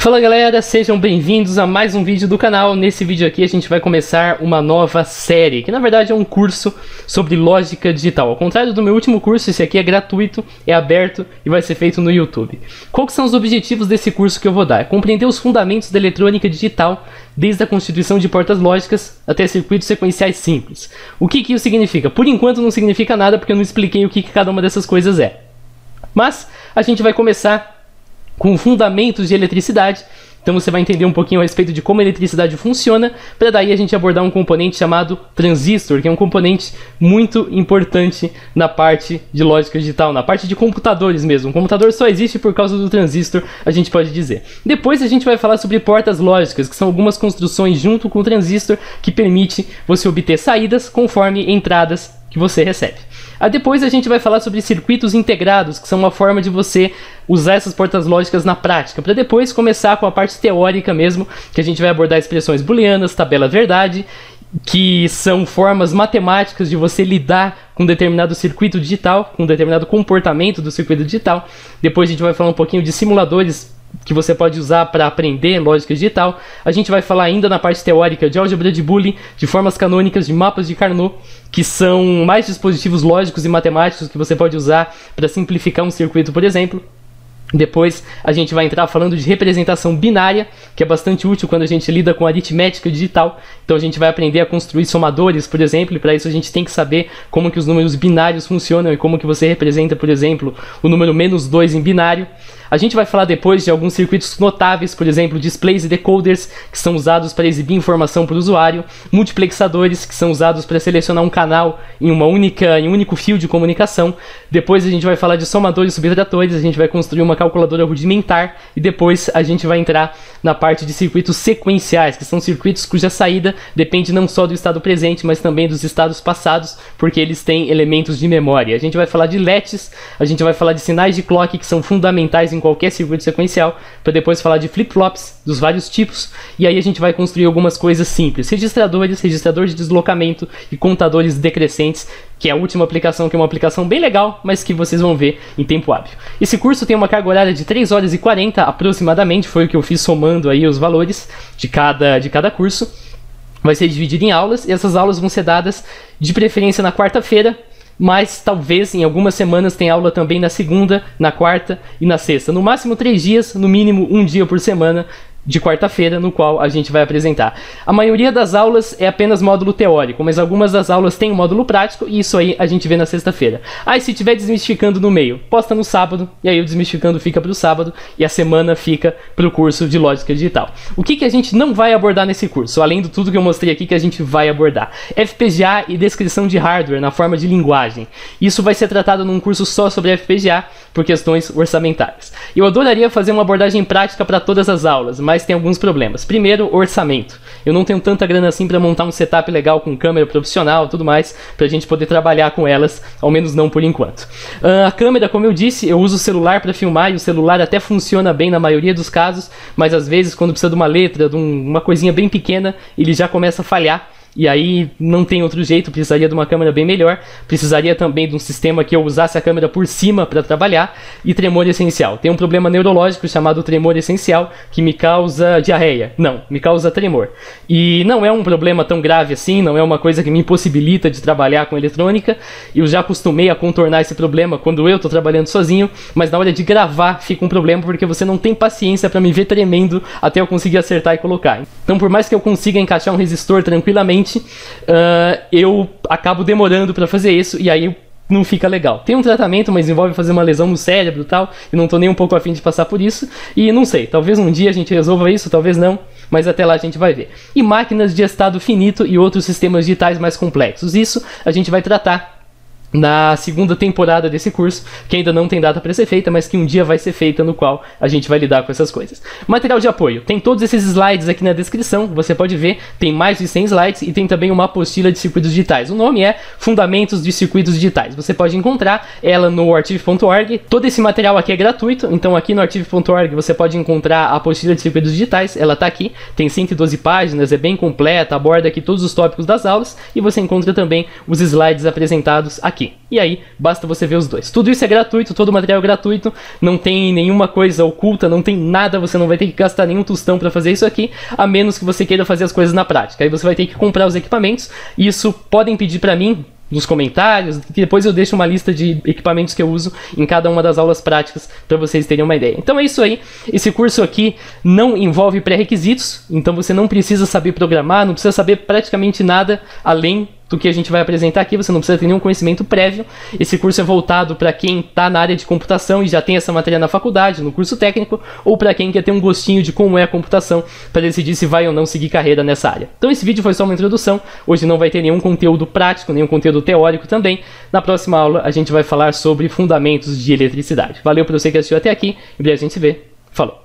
Fala galera, sejam bem-vindos a mais um vídeo do canal. Nesse vídeo aqui a gente vai começar uma nova série, que na verdade é um curso sobre lógica digital. Ao contrário do meu último curso, esse aqui é gratuito, é aberto e vai ser feito no YouTube. Quais são os objetivos desse curso que eu vou dar? É compreender os fundamentos da eletrônica digital, desde a constituição de portas lógicas até circuitos sequenciais simples. O que isso significa? Por enquanto não significa nada, porque eu não expliquei o que cada uma dessas coisas é. Mas a gente vai começar com fundamentos de eletricidade. Então você vai entender um pouquinho a respeito de como a eletricidade funciona, para daí a gente abordar um componente chamado transistor, que é um componente muito importante na parte de lógica digital, na parte de computadores mesmo. O computador só existe por causa do transistor, a gente pode dizer. Depois a gente vai falar sobre portas lógicas, que são algumas construções junto com o transistor que permite você obter saídas conforme entradas que você recebe. Depois a gente vai falar sobre circuitos integrados, que são uma forma de você usar essas portas lógicas na prática, para depois começar com a parte teórica mesmo, que a gente vai abordar expressões booleanas, tabela verdade, que são formas matemáticas de você lidar com um determinado circuito digital, com um determinado comportamento do circuito digital. Depois a gente vai falar um pouquinho de simuladores que você pode usar para aprender lógica digital. A gente vai falar ainda na parte teórica de álgebra de Boolean, de formas canônicas, de mapas de Carnot, que são mais dispositivos lógicos e matemáticos que você pode usar para simplificar um circuito, por exemplo. Depois a gente vai entrar falando de representação binária, que é bastante útil quando a gente lida com aritmética digital. Então a gente vai aprender a construir somadores, por exemplo, e para isso a gente tem que saber como que os números binários funcionam e como que você representa, por exemplo, o número -2 em binário. A gente vai falar depois de alguns circuitos notáveis, por exemplo, displays e decoders, que são usados para exibir informação para o usuário, multiplexadores, que são usados para selecionar um canal em um único fio de comunicação. Depois a gente vai falar de somadores e subtratores, a gente vai construir uma calculadora rudimentar, e depois a gente vai entrar na parte de circuitos sequenciais, que são circuitos cuja saída depende não só do estado presente, mas também dos estados passados, porque eles têm elementos de memória. A gente vai falar de latches, a gente vai falar de sinais de clock, que são fundamentais em qualquer circuito sequencial, para depois falar de flip-flops, dos vários tipos, e aí a gente vai construir algumas coisas simples, registradores, registrador de deslocamento e contadores decrescentes, que é a última aplicação, que é uma aplicação bem legal, mas que vocês vão ver em tempo hábil. Esse curso tem uma carga horária de 3 horas e 40 aproximadamente, foi o que eu fiz somando aí os valores de cada curso. Vai ser dividido em aulas, e essas aulas vão ser dadas de preferência na quarta-feira, mas talvez em algumas semanas tenha aula também na segunda, na quarta e na sexta. No máximo 3 dias, no mínimo 1 dia por semana, de quarta-feira, no qual a gente vai apresentar. A maioria das aulas é apenas módulo teórico, mas algumas das aulas têm um módulo prático, e isso aí a gente vê na sexta-feira. E se tiver desmistificando no meio, posta no sábado, e aí o desmistificando fica para o sábado, e a semana fica para o curso de lógica digital. O que a gente não vai abordar nesse curso, além de tudo que eu mostrei aqui que a gente vai abordar? FPGA e descrição de hardware na forma de linguagem. Isso vai ser tratado num curso só sobre FPGA, por questões orçamentárias. Eu adoraria fazer uma abordagem prática para todas as aulas, mas tem alguns problemas. Primeiro, orçamento. Eu não tenho tanta grana assim para montar um setup legal com câmera profissional e tudo mais, para a gente poder trabalhar com elas, ao menos não por enquanto. A câmera, como eu disse, eu uso o celular para filmar, e o celular até funciona bem na maioria dos casos, mas às vezes quando precisa de uma letra, de uma coisinha bem pequena, ele já começa a falhar. E aí não tem outro jeito, precisaria de uma câmera bem melhor, precisaria também de um sistema que eu usasse a câmera por cima para trabalhar, e tremor essencial. Tem um problema neurológico chamado tremor essencial, que me causa diarreia. Não, me causa tremor. E não é um problema tão grave assim, não é uma coisa que me impossibilita de trabalhar com eletrônica. Eu já acostumei a contornar esse problema quando eu estou trabalhando sozinho, mas na hora de gravar fica um problema, porque você não tem paciência para me ver tremendo até eu conseguir acertar e colocar. Então, por mais que eu consiga encaixar um resistor tranquilamente, eu acabo demorando para fazer isso, e aí não fica legal. Tem um tratamento, mas envolve fazer uma lesão no cérebro e tal, e não tô nem um pouco afim de passar por isso, e não sei, talvez um dia a gente resolva isso, talvez não, mas até lá a gente vai ver. E máquinas de estado finito e outros sistemas digitais mais complexos, isso a gente vai tratar na segunda temporada desse curso, que ainda não tem data para ser feita, mas que um dia vai ser feita, no qual a gente vai lidar com essas coisas. Material de apoio. Tem todos esses slides aqui na descrição, você pode ver, tem mais de 100 slides, e tem também uma apostila de circuitos digitais. O nome é Fundamentos de Circuitos Digitais. Você pode encontrar ela no archive.org. Todo esse material aqui é gratuito, então aqui no archive.org você pode encontrar a apostila de circuitos digitais, ela está aqui, tem 112 páginas, é bem completa, aborda aqui todos os tópicos das aulas, e você encontra também os slides apresentados aqui. aqui. E aí, basta você ver os dois. Tudo isso é gratuito, todo o material é gratuito, não tem nenhuma coisa oculta, não tem nada, você não vai ter que gastar nenhum tostão para fazer isso aqui, a menos que você queira fazer as coisas na prática. Aí você vai ter que comprar os equipamentos, e isso podem pedir para mim nos comentários, que depois eu deixo uma lista de equipamentos que eu uso em cada uma das aulas práticas para vocês terem uma ideia. Então é isso aí, esse curso aqui não envolve pré-requisitos, então você não precisa saber programar, não precisa saber praticamente nada além do que a gente vai apresentar aqui, você não precisa ter nenhum conhecimento prévio. Esse curso é voltado para quem está na área de computação e já tem essa matéria na faculdade, no curso técnico, ou para quem quer ter um gostinho de como é a computação para decidir se vai ou não seguir carreira nessa área. Então esse vídeo foi só uma introdução, hoje não vai ter nenhum conteúdo prático, nenhum conteúdo teórico também. Na próxima aula a gente vai falar sobre fundamentos de eletricidade. Valeu por você que assistiu até aqui, em breve a gente se vê. Falou!